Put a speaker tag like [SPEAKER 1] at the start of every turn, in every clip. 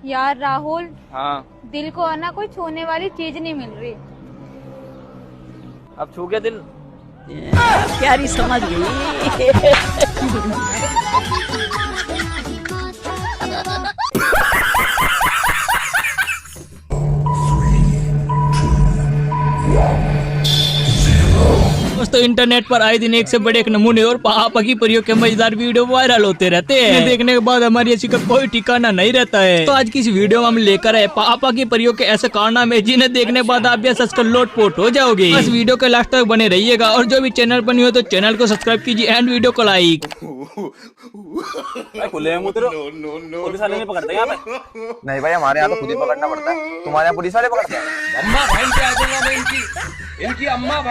[SPEAKER 1] यार राहुल,
[SPEAKER 2] हाँ,
[SPEAKER 1] दिल को ना कोई छूने वाली चीज नहीं मिल रही।
[SPEAKER 2] अब छू गया दिल।
[SPEAKER 3] प्यारी समझ गई। दोस्तों इंटरनेट पर आए दिन एक से बड़े एक नमूने और पापा की परियों के मजेदार वीडियो वायरल होते रहते हैं। इन्हें देखने के बाद हमारी ऐसी का कोई ठिकाना नहीं रहता है। तो आज की इस वीडियो में हम लेकर आए पापा की परियों के ऐसे कारनामे जिन्हें देखने के बाद आप भी हंसकर लोटपोट हो जाओगे। इस वीडियो के लास्ट तक बने रहिएगा और जो भी चैनल पर नहीं हो तो चैनल को सब्सक्राइब कीजिए एंड वीडियो को लाइक।
[SPEAKER 2] पुलिस वाले नहीं पकड़ते यहाँ पे?
[SPEAKER 4] नहीं भाई, हमारे यहाँ तो खुद ही पकड़ना पड़ता है। तुम्हारे यहाँ पुलिस वाले पकड़ते हैं?
[SPEAKER 2] अम्मा बहन पे आ जाऊंगा मैं इनकी अम्मा।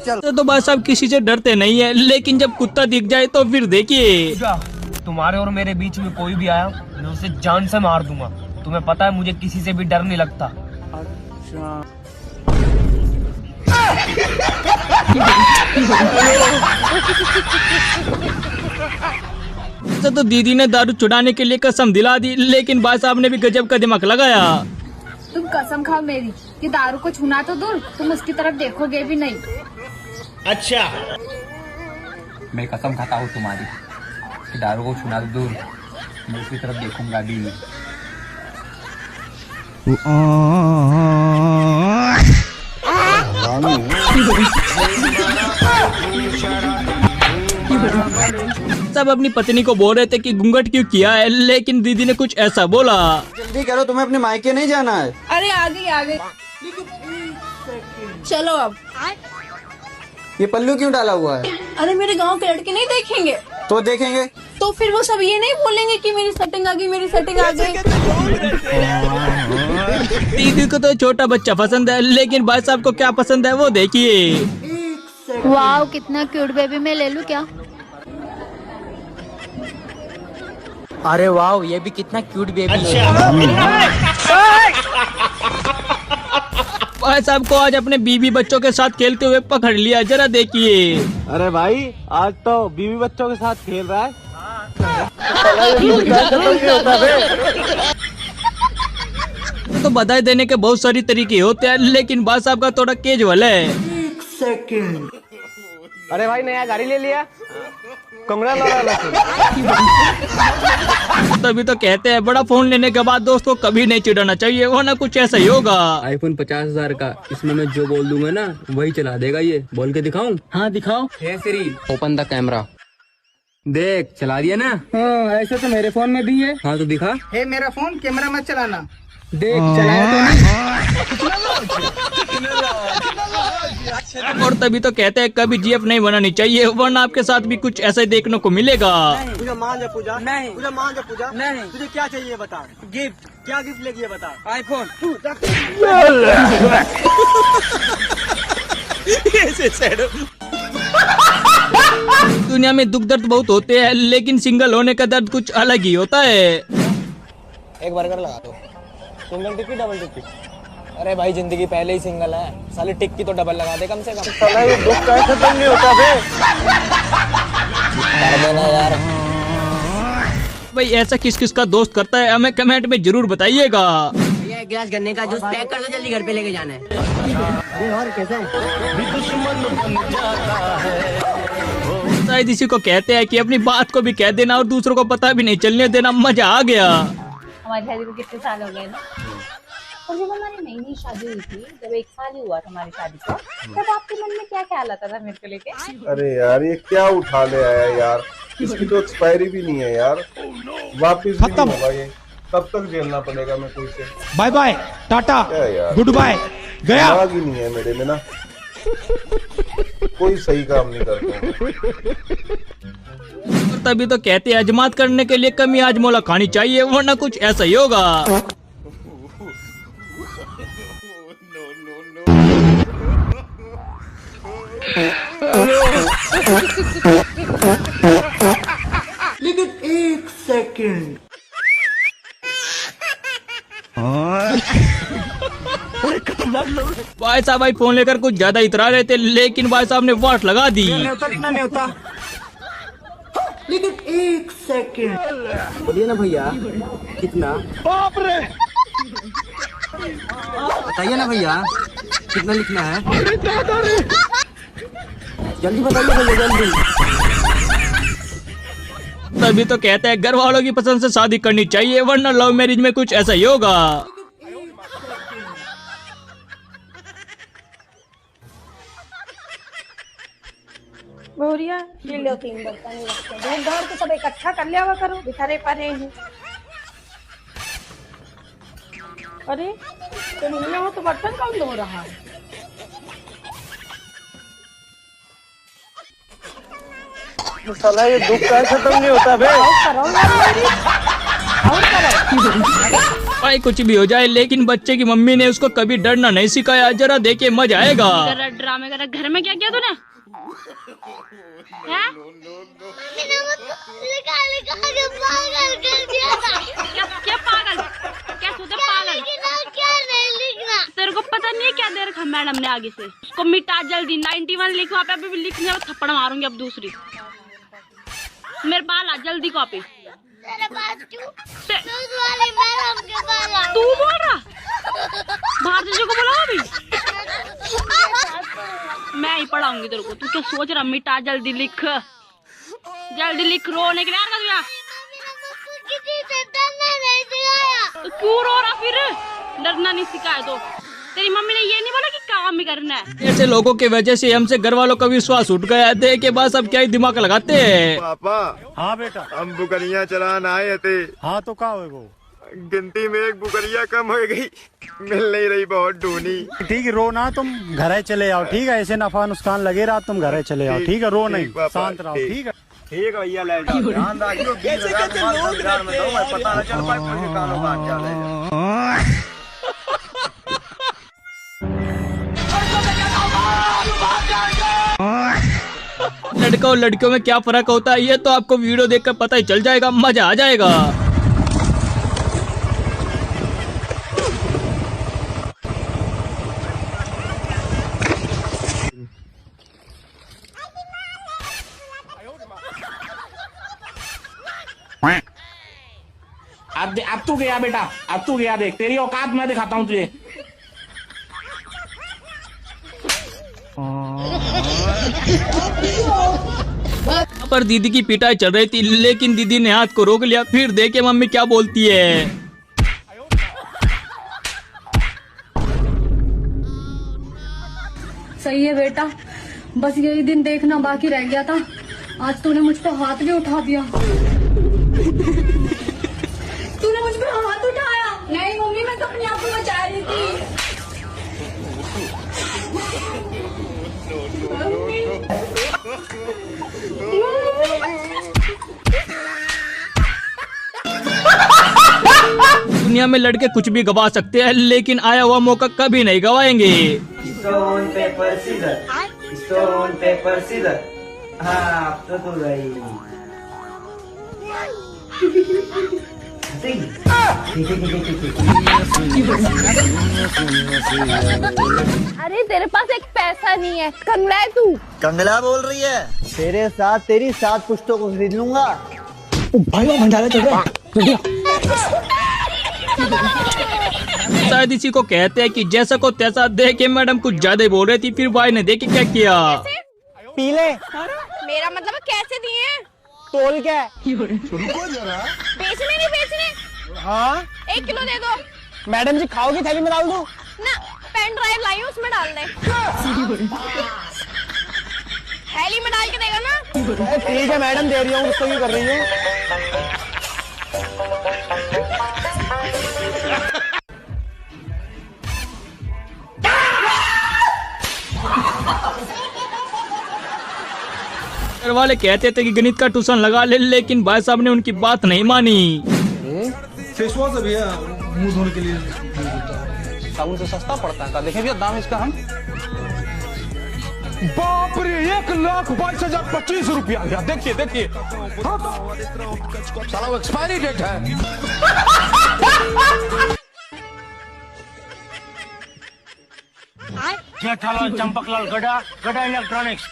[SPEAKER 3] तो बस अब किसी से डरते नहीं है, लेकिन जब कुत्ता दिख जाए तो फिर देखिए।
[SPEAKER 5] तुम्हारे और मेरे बीच में कोई भी आया मैं उसे जान से मार दूंगा। तुम्हें पता है मुझे किसी से भी डर नहीं लगता।
[SPEAKER 3] तो दीदी ने दारू छुड़ाने के लिए कसम दिला दी, लेकिन भाई साहब ने भी गजब का दिमाग लगाया।
[SPEAKER 1] तुम कसम खाओ मेरी कि दारू को छूना तो दूर, तुम उसकी तरफ देखोगे भी नहीं।
[SPEAKER 5] अच्छा,
[SPEAKER 4] मैं कसम खाता हूँ तुम्हारी कि दारू को छूना तो दूर, मैं उसकी तरफ देखूंगा भी नहीं।
[SPEAKER 3] सब अपनी पत्नी को बोल रहे थे कि घूंघट क्यों किया है, लेकिन दीदी ने कुछ ऐसा बोला।
[SPEAKER 6] जल्दी करो, तुम्हें अपने मायके नहीं जाना है।
[SPEAKER 1] अरे आ गई। चलो अब।
[SPEAKER 6] ये पल्लू क्यों डाला हुआ है?
[SPEAKER 7] अरे मेरे गांव के लड़के नहीं देखेंगे
[SPEAKER 6] तो देखेंगे।
[SPEAKER 7] तो फिर वो सब ये नहीं बोलेंगे कि मेरी सेटिंग आ गई, मेरी सेटिंग आ गई।
[SPEAKER 3] दीदी को तो छोटा बच्चा पसंद है, लेकिन भाई साहब को क्या पसंद है वो देखिए।
[SPEAKER 1] वाह, कितना क्यूट बेबी, मैं ले लूं क्या?
[SPEAKER 5] अरे वाह, ये भी कितना क्यूट बेबी
[SPEAKER 3] भाई साहब को आज अपने बीवी बच्चों के साथ खेलते हुए पकड़ लिया, जरा देखिए।
[SPEAKER 5] अरे भाई, आज तो बीवी बच्चों के साथ खेल रहा है।
[SPEAKER 3] तो बधाई देने के बहुत सारी तरीके होते हैं, लेकिन भाई साहब का थोड़ा केजुअल है।
[SPEAKER 5] अरे भाई, नया गाड़ी ले लिया?
[SPEAKER 3] तभी तो कहते हैं बड़ा फोन लेने के बाद दोस्त को कभी नहीं चिढ़ाना चाहिए, वरना कुछ ऐसा ही होगा।
[SPEAKER 8] आईफोन 50,000 का, इसमें मैं जो बोल दूंगा ना वही चला देगा। ये बोल के दिखाऊं?
[SPEAKER 3] हाँ दिखाओ।
[SPEAKER 8] हे सिरी, ओपन द कैमरा। देख, चला दिया ना?
[SPEAKER 6] हाँ, ऐसे तो मेरे फोन में भी है।
[SPEAKER 8] हाँ तो दिखा।
[SPEAKER 6] हे मेरा फोन, कैमरा मत चलाना।
[SPEAKER 8] देख, चलाया तो नहीं।
[SPEAKER 3] और तभी तो कहते हैं कभी जीएफ नहीं बनानी चाहिए, वरना आपके साथ भी कुछ ऐसा ही देखने को मिलेगा।
[SPEAKER 5] तुझे मान जा पूजा? नहीं। तुझे मान जा पूजा? नहीं। तुझे क्या चाहिए बता? गिफ्ट। क्या गिफ्ट लेगी बता? आईफोन।
[SPEAKER 3] दुनिया में दुख दर्द बहुत होते हैं, लेकिन सिंगल होने का दर्द कुछ अलग ही होता है।
[SPEAKER 5] एक बर्गर लगा दो। सिंगल टिक्की, डबल टिक्की? अरे भाई, जिंदगी पहले ही सिंगल है, साली टिक्की तो डबल लगा दे कम से कम।
[SPEAKER 6] ये दुख कैसे बंद नहीं होता बे?
[SPEAKER 5] कर देना यार।
[SPEAKER 3] भाई ऐसा किस किस का दोस्त करता है, हमें कमेंट में जरूर बताइएगा।
[SPEAKER 7] ये एक गिलास गन्ने का जूस पैक कर दो, जल्दी घर पे लेके जाना है।
[SPEAKER 6] और कैसे?
[SPEAKER 3] शायद इसी को कहते हैं कि अपनी बात को भी कह देना और दूसरों को पता भी नहीं चलने देना। मजा आ गया।
[SPEAKER 1] हमारी शादी को कितने साल हो गए ना? और जब हमारी नई नई शादी हुई थी, जब 1 साल ही हुआ था हमारी शादी को, तब आपके मन में क्या ख्याल आता था मेरे को लेके?
[SPEAKER 9] अरे यार, ये क्या उठा ले आया यार, इसकी तो एक्सपायरी भी नहीं है यार, वापिस भी नहीं होगा ये, कब तक झेलना पड़ेगा मैं कोई से।
[SPEAKER 10] बाय बाय, टाटा,
[SPEAKER 9] यार,
[SPEAKER 10] गुड बाय, गया।
[SPEAKER 9] दिमाग ही नहीं है मेरे में ना, कोई सही काम नहीं करता।
[SPEAKER 3] तभी तो कहते हैं अजमात करने के लिए कमी आजमोला खानी चाहिए, वरना कुछ ऐसा ही होगा।
[SPEAKER 6] लेकिन एक सेकंड।
[SPEAKER 3] भाई साहब भाई फोन लेकर कुछ ज्यादा इतरा रहे थे, लेकिन भाई साहब ने वाट लगा दी।
[SPEAKER 6] लेकिन 1 सेकंड।
[SPEAKER 8] बोलिए ना भैया, कितना?
[SPEAKER 6] बाप रे,
[SPEAKER 8] बताइए ना भैया, कितना लिखना है? जल्दी बताइए भैया, जल्दी।
[SPEAKER 3] तभी तो कहते हैं घर वालों की पसंद से शादी करनी चाहिए, वरना लव मैरिज में कुछ ऐसा ही होगा।
[SPEAKER 1] भौरिया ये लो 3 बर्तन रखते हैं, धूप धार के सब इकट्ठा कर लिया हुआ करो, बिखरे पड़े हैं। अरे तुम में हो तो बर्तन कौन धो रहा है?
[SPEAKER 6] साला ये दुख का खत्म नहीं होता बे।
[SPEAKER 1] करो
[SPEAKER 3] भाई कुछ भी हो जाए, लेकिन बच्चे की मम्मी ने उसको कभी डरना नहीं सिखाया। जरा देखे मजा आएगा।
[SPEAKER 1] ड्रामे कर घर में क्या किया तूने? हैं? क्या पागल? क्या सोचा पागल? तेरे को पता नहीं है क्या दे रखा मैडम ने आगे से? उसको मिटा जल्दी, 91 लिखो। आप अभी भी लिखने में थप्पड़ मारूंगी अब दूसरी। मेरे पास ला जल्दी कॉपी। तू बोल रहा? भारती जी को बुलाओ अभी। मैं ही पढ़ाऊंगी तेरे को। तू क्या सोच रहा? मिटा जल्दी लिख, जल्दी लिख। रोने के लिए तो क्यों रो रहा फिर? डरना नहीं सिखाया तो तेरी मम्मी ने ये नहीं बोला कि काम ही करना है?
[SPEAKER 3] ऐसे लोगों की वजह से हमसे घर वालों का विश्वास उठ गया। दे के बाद अब क्या ही दिमाग लगाते हैं।
[SPEAKER 9] पापा,
[SPEAKER 10] हाँ बेटा,
[SPEAKER 9] हम बुकरिया चलान आए थे।
[SPEAKER 10] हाँ तो क्या होगा?
[SPEAKER 9] गिनती में एक बुकरिया कम हो गई, मिल नहीं रही, बहुत ढूंढी।
[SPEAKER 10] ठीक है, रो ना, तुम घर चले आओ। ठीक है, ऐसे नफा नुकसान लगे रहा, तुम घर चले आओ। ठीक है, रो नहीं, शांत रहो। ठीक है,
[SPEAKER 9] ठीक है भैया, ले जाओ। ध्यान रखियो, 20,000 में दो, मैं पता न चल पाए फिर कारोबार क्या ले जाओ।
[SPEAKER 3] लड़का और लड़कियों में क्या फर्क होता है ये तो आपको वीडियो देखकर पता ही चल जाएगा। मजा आ जाएगा।
[SPEAKER 2] अब तू गया बेटा, अब तू गया। देख तेरी औकात मैं दिखाता हूँ तुझे।
[SPEAKER 3] पर दीदी की पिटाई चल रही थी, लेकिन दीदी ने हाथ को रोक लिया। फिर देखे मम्मी क्या बोलती है।
[SPEAKER 1] सही है बेटा, बस यही दिन देखना बाकी रह गया था। आज तूने मुझ पर हाथ भी उठा दिया। तूने मुझ पर हाथ उठाया? नहीं मम्मी, मैं तो अपने आप को बचा रही थी।
[SPEAKER 3] दुनिया में लड़के कुछ भी गवा सकते हैं, लेकिन आया हुआ मौका कभी नहीं गवाएंगे।
[SPEAKER 6] Stone paper scissor, stone paper scissor. हाँ अब तो तू गई।
[SPEAKER 1] अरे तेरे पास एक पैसा नहीं है, कंगला है तू।
[SPEAKER 6] कंगला बोल रही है? तेरे साथ तेरी 7 पुश्तों को खरीद लूंगा। भाई वो भंडारा चल रहा है।
[SPEAKER 3] शायद इसी को कहते हैं कि जैसा को तैसा। देखे मैडम कुछ ज्यादा ही बोल रही थी, फिर भाई ने देखे क्या किया।
[SPEAKER 6] पीले
[SPEAKER 1] मेरा मतलब कैसे दिए?
[SPEAKER 6] तोल के।
[SPEAKER 1] रुको जरा। बेचने नहीं बेचने?
[SPEAKER 6] हाँ
[SPEAKER 1] 1 किलो दे दो।
[SPEAKER 6] मैडम जी खाओगी? थैली में डाल दूं?
[SPEAKER 1] ना, पेन ड्राइव लाई हूं, उसमें डाल दे। थैली में डाल के देगा ना?
[SPEAKER 6] ठीक है मैडम, दे रही हूँ। उसको क्यों कर रही हूँ?
[SPEAKER 3] घर वाले कहते थे कि गणित का ट्यूशन लगा ले, लेकिन भाई साहब ने उनकी बात नहीं मानी।
[SPEAKER 6] फेस वॉश है भैया, मुंह धोने के लिए।
[SPEAKER 5] साबुन से सस्ता पड़ता है। देखें भैया दाम इसका। हम
[SPEAKER 10] बाप रे, 1,22,025 रुपया गया। देखिए देखिए, साला वो एक्सपायरी डेट है।
[SPEAKER 6] जेठालाल चंपकलाल गड़ा, गड़ा इलेक्ट्रॉनिक्स।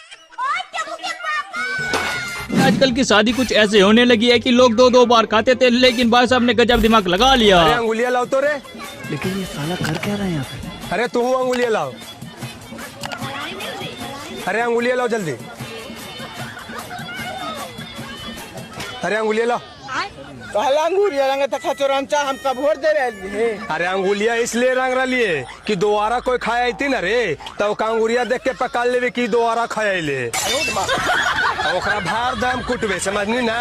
[SPEAKER 3] आजकल की शादी कुछ ऐसे होने लगी है कि लोग 2-2 बार खाते थे, लेकिन भाई साहब ने गजब दिमाग लगा लिया।
[SPEAKER 5] अरे अंगुलियां लाओ तो रे।
[SPEAKER 10] लेकिन ये साला कर क्या रहा है यहाँ पे?
[SPEAKER 5] अरे तुम अंगुलियां लाओ। अरे अंगुलियां लाओ जल्दी। अरे अंगुलियां लाओ।
[SPEAKER 6] कहला अंगूरिया रंग तक चोरामचा हम कब वोट दे रहे हैं।
[SPEAKER 5] अरे अंगुलिया इसलिए रंग रही है कि दोबारा कोई खाया थी ना रे, तो अंगुरिया देख के पकड़ ले कि दोबारा खाया ले। ओकरा भार दाम कुटबे, समझनी ना।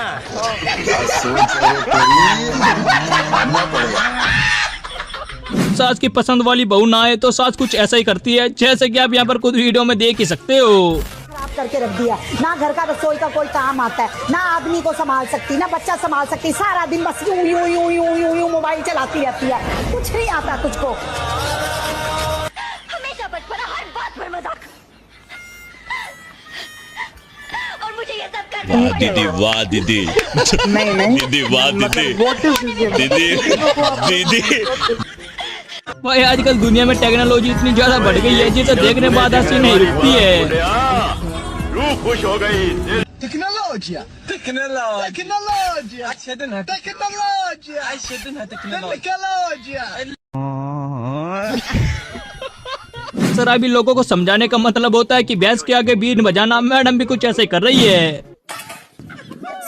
[SPEAKER 3] सास की पसंद वाली बहू ना आए तो सास कुछ ऐसा ही करती है, जैसे कि आप यहाँ पर खुद वीडियो में देख ही सकते हो।
[SPEAKER 11] खराब करके रख दिया ना, घर का रसोई का कोई काम आता है ना, आदमी को संभाल सकती ना बच्चा संभाल सकती, सारा दिन बस यूं यूं यूं यूं यूं यूं मोबाइल चलाती रहती है, कुछ नहीं आता तुझको। हमेशा बचपना हर बात पर मजाक, और मुझे ये सब करना।
[SPEAKER 12] वाह दीदी, वाह दीदी, दीदी वाह दीदी, दीदी।
[SPEAKER 3] भाई आजकल दुनिया में टेक्नोलॉजी इतनी ज्यादा बढ़ गई है जिसे देखने बाद हंसी नहीं रुकती है।
[SPEAKER 12] रूह खुश हो गई।
[SPEAKER 6] टेक्नोलॉजिया टेक्नोलॉजिया टेक्नोलॉजिया।
[SPEAKER 3] शराबी लोगों को समझाने का मतलब होता है कि भैंस के आगे बीन बजाना। मैडम भी कुछ ऐसे कर रही है।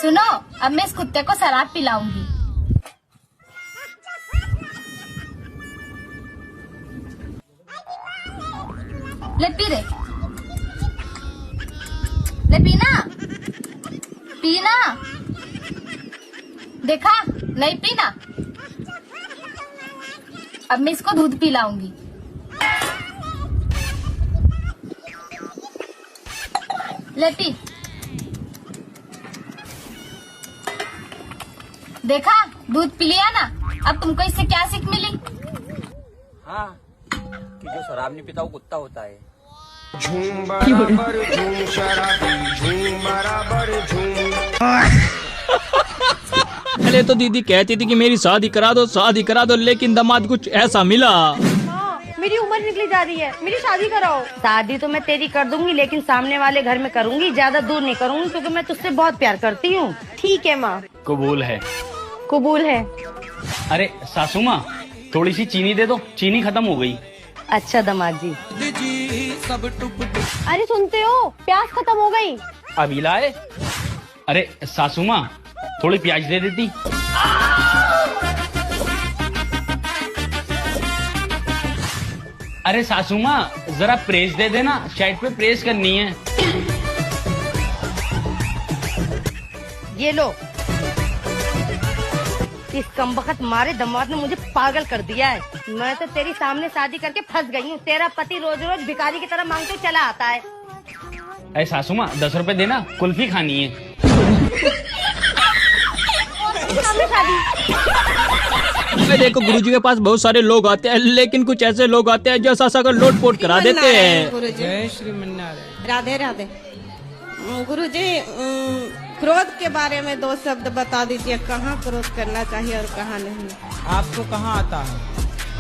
[SPEAKER 11] सुनो, अब मैं इस कुत्ते को शराब पिलाऊंगी। ले पी रे, ले पीना, पीना, देखा नहीं पीना। अब मैं इसको दूध पिलाऊंगी। ले पी, देखा दूध पी लिया ना। अब तुमको इससे क्या सीख मिली?
[SPEAKER 4] हाँ, कि जो शराब नहीं पीता वो कुत्ता होता है।
[SPEAKER 5] झूम बराबर झूम शराबी, झूम बराबर झूम।
[SPEAKER 3] पहले तो दीदी कहती थी कि मेरी शादी करा दो, शादी करा दो, लेकिन दामाद कुछ ऐसा मिला।
[SPEAKER 1] मेरी उम्र निकली जा रही है, मेरी शादी कराओ।
[SPEAKER 11] शादी तो मैं तेरी कर दूंगी, लेकिन सामने वाले घर में करूंगी, ज्यादा दूर नहीं करूंगी, क्योंकि मैं तुझसे बहुत प्यार करती हूँ।
[SPEAKER 1] ठीक है माँ।
[SPEAKER 13] कबूल है।
[SPEAKER 1] कबूल है।
[SPEAKER 13] अरे सासू माँ, थोड़ी सी चीनी दे दो, चीनी खत्म हो गई।
[SPEAKER 11] अच्छा दामाद जी।
[SPEAKER 1] अरे सुनते हो, प्याज खत्म हो गई।
[SPEAKER 13] अभी लाए। अरे सासू माँ, थोड़ी प्याज दे देती। अरे सासू माँ, जरा प्रेस दे देना, शायद पे प्रेस करनी है।
[SPEAKER 11] ये लो। इस कमबख्त मारे दामाद ने मुझे पागल कर दिया है। मैं तो तेरी सामने शादी करके फंस गई हूँ। तेरा पति रोज रोज भिखारी की तरह मांगते चला आता है।
[SPEAKER 13] अरे सासू माँ, 10 रुपए देना, कुल्फी खानी है।
[SPEAKER 3] देखो गुरुजी के पास बहुत सारे लोग आते हैं, लेकिन कुछ ऐसे लोग आते हैं जो सासा का लोटपोट करा देते हैं।
[SPEAKER 14] जय श्री मन्नारायण। राधे राधे। गुरुजी, क्रोध के बारे में 2 शब्द बता दीजिए, कहाँ क्रोध करना चाहिए और कहाँ नहीं।
[SPEAKER 15] आपको कहाँ आता है?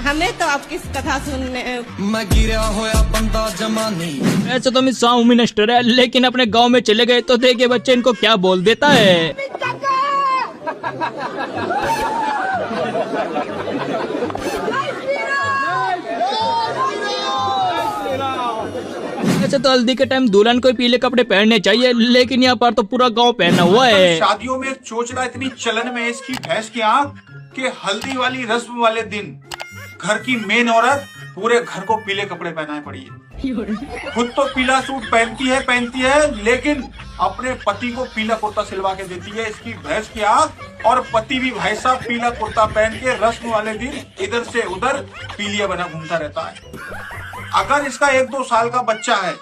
[SPEAKER 14] हमें तो आपकी कथा सुनने।
[SPEAKER 15] मैं गिरा होया बंदा जमानी।
[SPEAKER 3] ऐसे तो मैं साहू मिनिस्टर है, लेकिन अपने गांव में चले गए तो देखिए बच्चे इनको क्या बोल देता है। ऐसे तो हल्दी के टाइम दुल्हन को पीले कपड़े पहनने चाहिए, लेकिन यहाँ पर तो पूरा गांव पहना हुआ है।
[SPEAKER 16] शादियों में चोचला इतनी चलन में इसकी भैंस की आंख के हल्दी वाली रस्म वाले दिन घर की मेन औरत पूरे घर को पीले कपड़े पहनाए पड़ी है। खुद तो पीला सूट पहनती है, लेकिन अपने पति को पीला कुर्ता सिलवा के देती है इसकी भैंस की आंख। और पति भी भाई साहब पीला कुर्ता पहन के रस्म वाले दिन इधर से उधर पीलिया बना घूमता रहता है। अगर इसका 1-2 साल का बच्चा है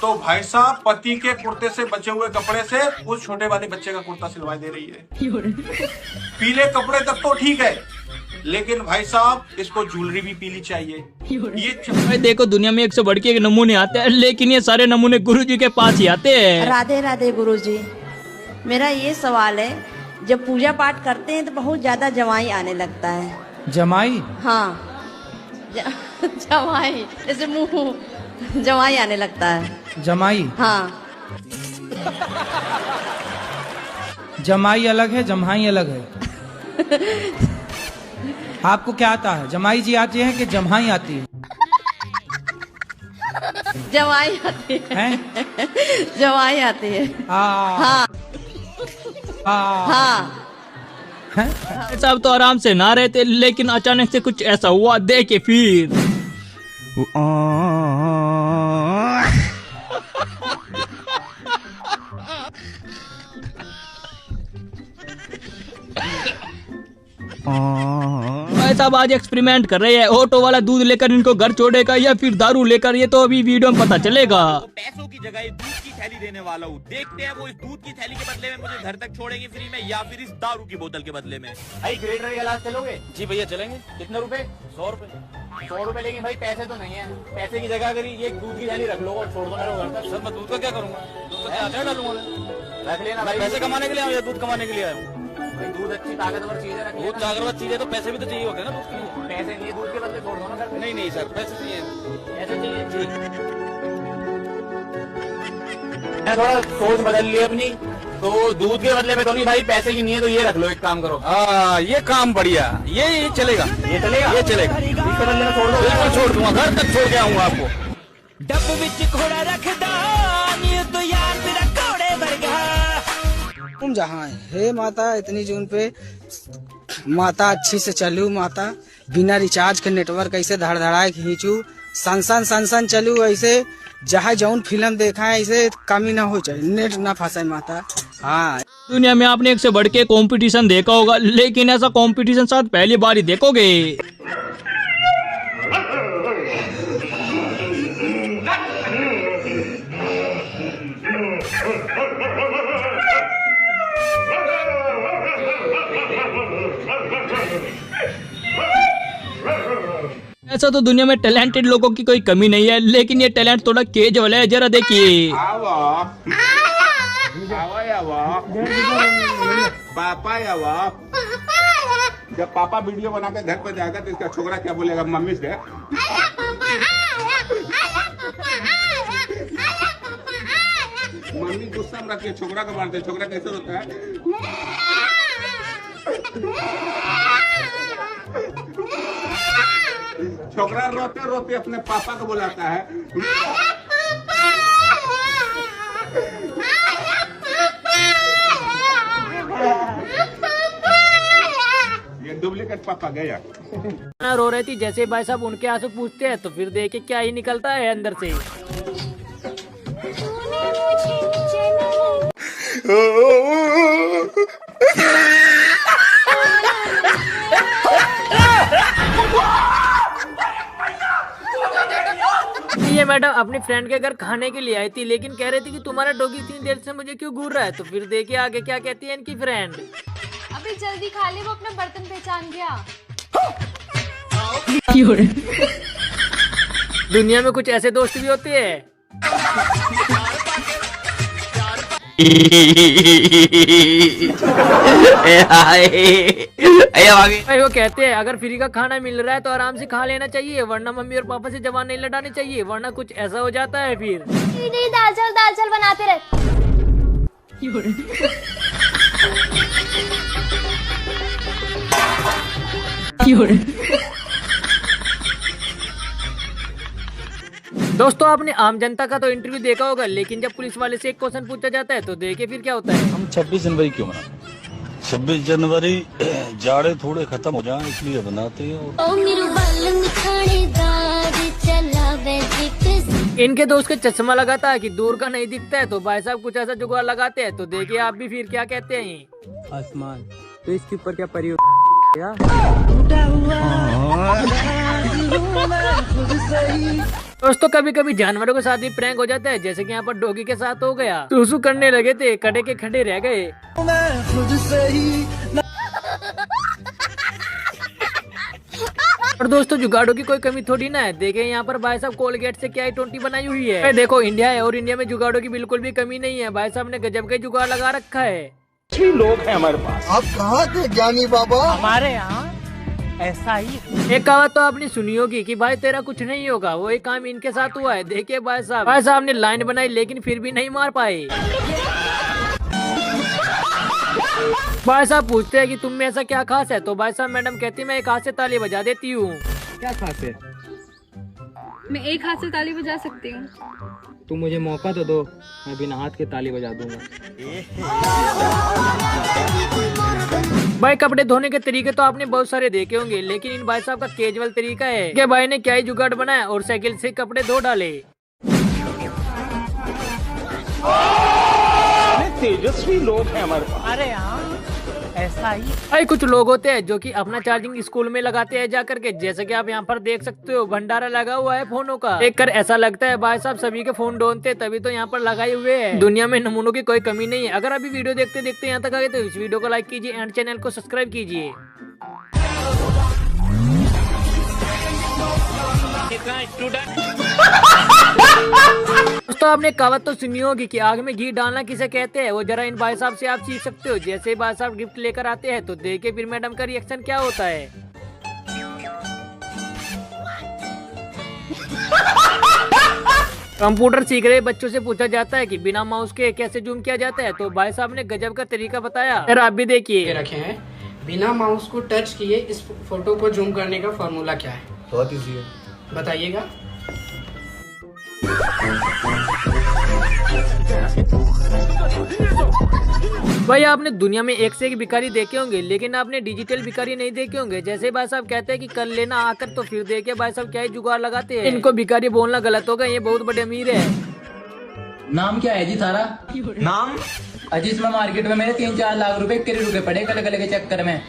[SPEAKER 16] तो भाई साहब पति के कुर्ते से बचे हुए कपड़े से उस छोटे वाले बच्चे का कुर्ता सिलवा दे रही है। पीले कपड़े तक तो ठीक है, लेकिन भाई साहब इसको ज्वेलरी भी पीली चाहिए। ये
[SPEAKER 3] देखो दुनिया में 1 से बढ़ के 1 नमूने आते हैं, लेकिन ये सारे नमूने गुरुजी के पास ही आते हैं।
[SPEAKER 17] राधे राधे गुरुजी, मेरा ये सवाल है, जब पूजा पाठ करते हैं तो बहुत ज्यादा जमाई आने लगता है।
[SPEAKER 15] जमाई?
[SPEAKER 17] हाँ, जमाई, जैसे मुंह जमाई आने लगता है।
[SPEAKER 15] जमाई?
[SPEAKER 17] हाँ।
[SPEAKER 15] जमाई अलग है, जम्हाई अलग है। आपको क्या आता है? जमाई जी आती है कि जम्हाई आती है?
[SPEAKER 17] जवाई आती है। जवाई आती है। हाँ हाँ।
[SPEAKER 3] सब तो आराम से ना रहते, लेकिन अचानक से कुछ ऐसा हुआ, देखे फिर। भाई साहब आज एक्सपेरिमेंट कर रहे हैं, ऑटो वाला दूध लेकर इनको घर छोड़ेगा या फिर दारू लेकर, ये तो अभी वीडियो में पता चलेगा।
[SPEAKER 12] पैसों की जगह दूध की थैली देने वाला हूँ, देखते हैं वो इस दूध की थैली के बदले में मुझे घर तक छोड़ेंगे फ्री में या फिर इस दारू की बोतल के बदले में।
[SPEAKER 13] भाई ग्रेटर गिलास चलोगे? जी भैया चलेंगे। कितने रुपए? 100 रुपए। 100 रुपए, लेकिन भाई पैसे तो नहीं है। पैसे की जगह अगर ये दूध की थैली रख लो और छोड़ दो मेरे घर तक। सर मैं दूध का क्या करूंगा? दूध का क्या डालूंगा? रख लेना भाई। पैसे कमाने के लिए आया या दूध कमाने के लिए आया? भाई दूध अच्छी ताकतवर चीज है। दूध ताकतवर चीज है तो पैसे भी तो चाहिए होते हैं ना दूध के लिए। पैसे नहीं, दूध के बदले छोड़ दो ना। नहीं नहीं सर, पैसे चाहिए। पैसे चाहिए जी। मैं थोड़ा सोच बदल ली अपनी, तो दूध के बदले में तो नहीं भाई, पैसे की नहीं है तो ये रख लो, एक काम करो।
[SPEAKER 12] ये काम बढ़िया, ये चलेगा,
[SPEAKER 13] ये चलेगा,
[SPEAKER 12] ये चलेगा।
[SPEAKER 13] इसके बदले में छोड़ दो।
[SPEAKER 12] बिल्कुल छोड़ दूंगा, घर तक छोड़ के आऊंगा आपको।
[SPEAKER 15] डब्बू बिच घोड़ा रखदा नी तो यार तेरा घोड़े वर्गा।
[SPEAKER 18] तुम जहाँ है माता, इतनी जून पे माता अच्छी से चलू, माता बिना रिचार्ज के नेटवर्क ऐसे धड़धड़ाए खींचू, सन चलू, ऐसे जहाँ जौन फिल्म देखा है ऐसे कमी ना हो जाए, नेट ना फंसाए माता। हाँ,
[SPEAKER 3] दुनिया में आपने एक से बढ़ के कंपटीशन देखा होगा, लेकिन ऐसा कंपटीशन शायद पहली बार ही देखोगे। ऐसा तो दुनिया में टैलेंटेड लोगों की कोई कमी नहीं है, लेकिन ये टैलेंट थोड़ा केज वाला है, जरा देखिए।
[SPEAKER 2] जब पापा वीडियो बना के घर पर जाएगा तो इसका छोकरा क्या बोलेगा मम्मी से? मम्मी गुस्सा में रख के छोकरा को मारते, छोकरा कैसे होता है? छोकरा रोते रोते अपने पापा को बुलाता है। ये डुप्लीकेट पापा गया।
[SPEAKER 3] रो रही थी, जैसे भाई साहब उनके आंसू पूछते हैं तो फिर देखे क्या ही निकलता है अंदर से। ये मैडम अपनी फ्रेंड के घर खाने के लिए आई थी, लेकिन कह रही थी कि तुम्हारा डॉगी इतनी देर से मुझे क्यों घूर रहा है। तो फिर देखिए आगे क्या कहती है इनकी फ्रेंड।
[SPEAKER 19] अबे जल्दी खा ले, वो अपना बर्तन पहचान गया।
[SPEAKER 3] दुनिया में कुछ ऐसे दोस्त भी होते हैं। भाई वो कहते हैं अगर फ्री का खाना मिल रहा है तो आराम से खा लेना चाहिए, वरना मम्मी और पापा से जबान नहीं लड़ानी चाहिए, वरना कुछ ऐसा हो जाता है फिर।
[SPEAKER 19] नहीं दाल चावल बनाते रहे।
[SPEAKER 3] दोस्तों आपने आम जनता का तो इंटरव्यू देखा होगा, लेकिन जब पुलिस वाले से एक क्वेश्चन पूछा जाता है तो देखिए फिर क्या होता है।
[SPEAKER 20] हम 26 जनवरी क्यों मनाते? 26 जनवरी जाड़े थोड़े खत्म हो जाएं इसलिए बनाते हैं। इनके दोस्त के चश्मा लगाता है कि दूर का नहीं दिखता है, तो भाई साहब कुछ ऐसा जुगाड़ लगाते हैं, तो देखिए आप भी फिर क्या कहते हैं।
[SPEAKER 8] आसमान तो इसके ऊपर क्या परी
[SPEAKER 3] दोस्तों कभी कभी जानवरों के साथ भी प्रैंक हो जाता है, जैसे कि यहाँ पर डॉगी के साथ हो गया। सूसू करने लगे थे, खड़े के खड़े रह गए। और दोस्तों जुगाड़ों की कोई कमी थोड़ी ना है, देखें यहाँ पर भाई साहब कोलगेट से क्या I-20 बनाई हुई है। देखो इंडिया है और इंडिया में जुगाड़ों की बिल्कुल भी कमी नहीं है, भाई साहब ने गजब के जुगाड़ लगा रखा है।
[SPEAKER 6] 6 लोग हैं हमारे पास। आप कहाँ थे ज्ञानी बाबा?
[SPEAKER 3] हमारे यहाँ ऐसा ही एक कहावत तो आपने सुनी होगी कि भाई तेरा कुछ नहीं होगा, वो एक काम इनके साथ हुआ है। देखिए भाई साहब ने लाइन बनाई लेकिन फिर भी नहीं मार पाए।
[SPEAKER 20] भाई साहब पूछते हैं कि तुम में ऐसा क्या खास है, तो भाई साहब मैडम कहती मैं एक हाथ से ताली बजा देती हूँ।
[SPEAKER 8] क्या खास है?
[SPEAKER 19] मैं एक हाथ से ताली बजा सकती हूँ।
[SPEAKER 8] तुम मुझे मौका तो दो, मैं बिना हाथ के ताली बजा दूंगा।
[SPEAKER 20] भाई कपड़े धोने के तरीके तो आपने बहुत सारे देखे होंगे, लेकिन इन भाई साहब का कैजुअल तरीका है कि भाई ने क्या ही जुगाड़ बनाया और साइकिल से कपड़े धो डाले।
[SPEAKER 15] तेजस्वी लोग हैं हमारे पास।
[SPEAKER 20] अरे यार ऐसा ही भाई कुछ लोग होते हैं जो कि अपना चार्जिंग स्कूल में लगाते हैं जाकर के, जैसे कि आप यहाँ पर देख सकते हो भंडारा लगा हुआ है फोनों का। देखकर ऐसा लगता है भाई साहब सभी के फोन ढूंढते तभी तो यहाँ पर लगाए हुए हैं। दुनिया में नमूनों की कोई कमी नहीं है। अगर अभी वीडियो देखते देखते यहाँ तक आ गए तो इस वीडियो को लाइक कीजिए एंड चैनल को सब्सक्राइब कीजिए। दोस्तों आपने कहावत तो सुनी होगी कि आग में घी डालना किसे कहते हैं, वो जरा इन भाई साहब से आप सीख सकते हो। जैसे भाई साहब गिफ्ट लेकर आते हैं तो देखिए फिर मैडम का रिएक्शन क्या होता है। कंप्यूटर सीख रहे बच्चों से पूछा जाता है कि बिना माउस के कैसे जूम किया जाता है, तो भाई साहब ने गजब का तरीका बताया, फिर आप भी देखिए।
[SPEAKER 18] रखे हैं बिना माउस को टच किए इस फोटो को जूम करने का फॉर्मूला क्या है?
[SPEAKER 9] बहुत इजी है,
[SPEAKER 18] बताइएगा।
[SPEAKER 20] भाई आपने दुनिया में एक से एक भिखारी देखे होंगे, लेकिन आपने डिजिटल भिखारी नहीं देखे होंगे। जैसे भाई साहब कहते हैं कि कर लेना आकर, तो फिर देखिए भाई साहब क्या ही जुगाड़ लगाते हैं। इनको भिखारी बोलना गलत होगा, ये बहुत बड़े अमीर है।
[SPEAKER 8] नाम क्या है जी सारा?
[SPEAKER 4] नाम
[SPEAKER 8] अजी इसमें मार्केट में मेरे 3-4 लाख रुपए किरी रुपए पड़े कल के चक्कर में।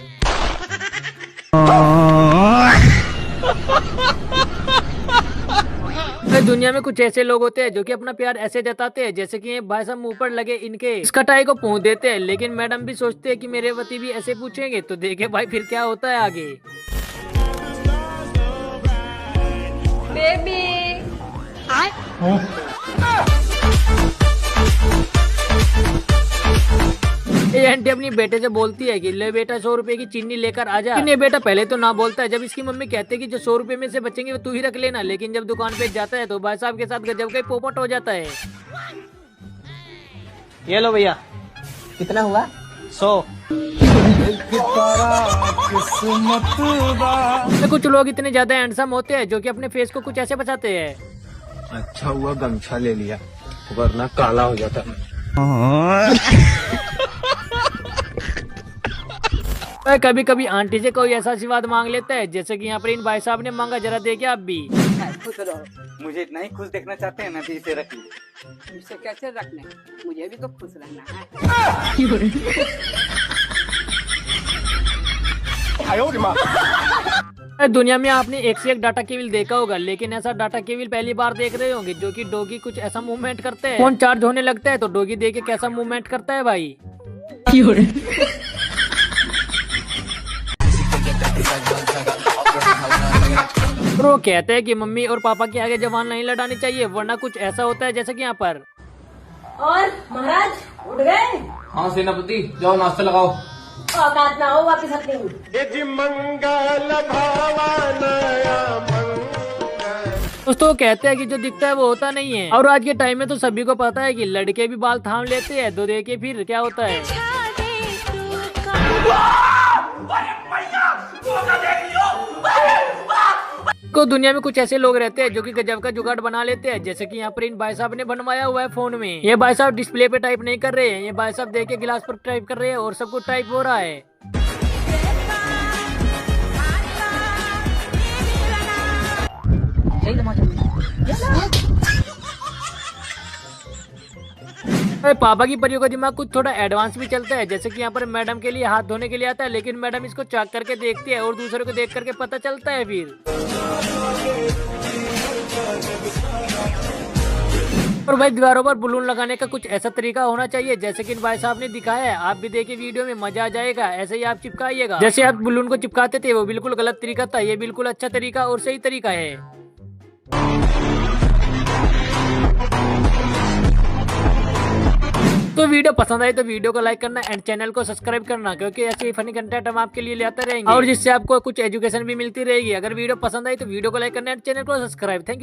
[SPEAKER 20] दुनिया में कुछ ऐसे लोग होते हैं जो कि अपना प्यार ऐसे जताते हैं जैसे कि ये भाई साहब मुंह पर लगे इनके इस कटाई को पूछ देते हैं, लेकिन मैडम भी सोचते हैं कि मेरे पति भी ऐसे पूछेंगे, तो देखे भाई फिर क्या होता है आगे।
[SPEAKER 19] बेबी
[SPEAKER 20] ये आंटी अपनी बेटे से बोलती है कि ले बेटा 100 रुपए की चीनी लेकर आ जा। ये बेटा पहले तो ना बोलता है, जब इसकी मम्मी कहते है कि जो 100 रुपए में से बचेंगे वो तू ही रख लेना, लेकिन जब दुकान पे जाता है तो भाई साहब के साथ गजब का पोपट हो जाता है।
[SPEAKER 6] ये लो भैया,
[SPEAKER 7] कितना हुआ?
[SPEAKER 6] 100।
[SPEAKER 20] कुछ लोग इतने ज्यादा हैंडसम होते हैं जो कि अपने फेस को कुछ ऐसे बचाते हैं।
[SPEAKER 9] अच्छा हुआ गमछा ले लिया, वरना काला हो जाता।
[SPEAKER 20] कभी कभी आंटी से कोई ऐसा आशीर्वाद मांग लेता है जैसे कि यहाँ पर इन भाई साहब ने मांगा, जरा देखिए आप भी।
[SPEAKER 6] मुझे इतना ही खुश देखना चाहते हैं ना, तो इसे रख लीजिए।
[SPEAKER 7] इसे कैसे रखने, मुझे भी तो खुश रहना
[SPEAKER 20] है। दुनिया में आपने एक से एक डाटा केबल देखा होगा, लेकिन ऐसा डाटा केबल पहली बार देख रहे होंगे जो कि डॉगी कुछ ऐसा मूवमेंट करते हैं। फोन चार्ज होने लगता है तो डॉगी देखिए कैसा मूवमेंट करता है भाई। वो कहते हैं कि मम्मी और पापा के आगे जबान नहीं लड़ानी चाहिए, वरना कुछ ऐसा होता है जैसे कि यहाँ पर।
[SPEAKER 17] और महाराज उठ गए?
[SPEAKER 8] हाँ सेनापति, जाओ नाश्ता लगाओ।
[SPEAKER 17] औकात ना हो वापिस अपनी।
[SPEAKER 20] दोस्तों कहते हैं कि जो दिखता है वो होता नहीं है, और आज के टाइम में तो सभी को पता है कि लड़के भी बाल थाम लेते हैं, तो देखिए फिर क्या होता है। को दुनिया में कुछ ऐसे लोग रहते हैं जो कि गजब का जुगाड़ बना लेते हैं, जैसे कि यहाँ पर इन भाई साहब ने बनवाया हुआ है फोन में। ये भाई साहब डिस्प्ले पे टाइप नहीं कर रहे हैं, ये भाई साहब देखिए गिलास पर टाइप कर रहे हैं और सब कुछ टाइप हो रहा है। पापा की परियों का दिमाग कुछ थोड़ा एडवांस भी चलता है, जैसे कि यहाँ पर मैडम के लिए हाथ धोने के लिए आता है, लेकिन मैडम इसको चेक करके देखती है और दूसरे को देख करके पता चलता है फिर। और भाई दीवारों पर बलून लगाने का कुछ ऐसा तरीका होना चाहिए जैसे कि भाई साहब ने दिखाया है, आप भी देखिए वीडियो में, मजा आ जाएगा। ऐसे ही आप चिपकाइएगा, जैसे आप बलून को चिपकाते थे वो बिल्कुल गलत तरीका था, ये बिल्कुल अच्छा तरीका और सही तरीका है। तो वीडियो पसंद आई तो वीडियो को लाइक करना एंड चैनल को सब्सक्राइब करना, क्योंकि ऐसे ही फनी कंटेंट हम आपके लिए लाते रहेंगे और जिससे आपको कुछ एजुकेशन भी मिलती रहेगी। अगर वीडियो पसंद आई तो वीडियो को लाइक करना एंड चैनल को सब्सक्राइब। Thank you.